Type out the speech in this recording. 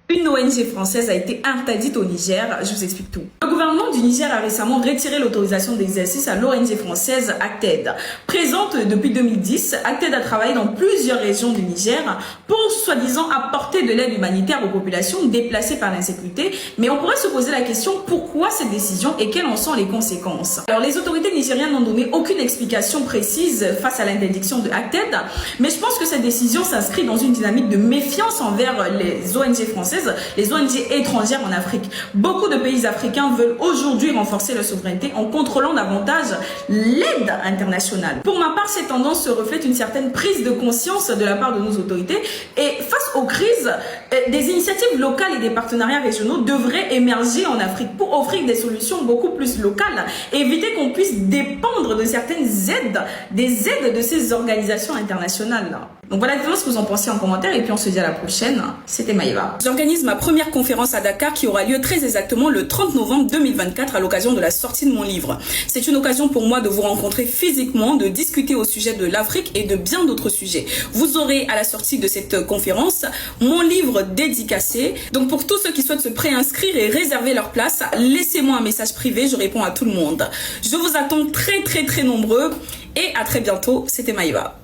Une ONG française a été interdite au Niger, je vous explique tout. Le gouvernement du Niger a récemment retiré l'autorisation d'exercice à l'ONG française Acted. Présente depuis 2010, Acted a travaillé dans plusieurs régions du Niger pour soi-disant apporter de l'aide humanitaire aux populations déplacées par l'insécurité. Mais on pourrait se poser la question, pourquoi cette décision et quelles en sont les conséquences? Alors les autorités nigériennes n'ont donné aucune explication précise face à l'interdiction de Acted, mais je pense que cette décision s'inscrit dans une dynamique de méfiance envers les ONG françaises, les ONG étrangères en Afrique. Beaucoup de pays africains veulent aujourd'hui renforcer leur souveraineté en contrôlant davantage l'aide internationale. Pour ma part, cette tendance se reflète une certaine prise de conscience de la part de nos autorités et face aux crises, des initiatives locales et des partenariats régionaux devraient émerger en Afrique pour offrir des solutions beaucoup plus locales et éviter qu'on puisse dépendre de certaines aides, des aides de ces organisations internationales. Donc voilà, dites-moi ce que vous en pensez en commentaire et puis on se dit à la prochaine. C'était Maïva. J'organise ma première conférence à Dakar qui aura lieu très exactement le 30 novembre 2024 à l'occasion de la sortie de mon livre. C'est une occasion pour moi de vous rencontrer physiquement, de discuter au sujet de l'Afrique et de bien d'autres sujets. Vous aurez à la sortie de cette conférence mon livre dédicacé. Donc pour tous ceux qui souhaitent se préinscrire et réserver leur place, laissez-moi un message privé, je réponds à tout le monde. Je vous attends très nombreux et à très bientôt. C'était Maïva.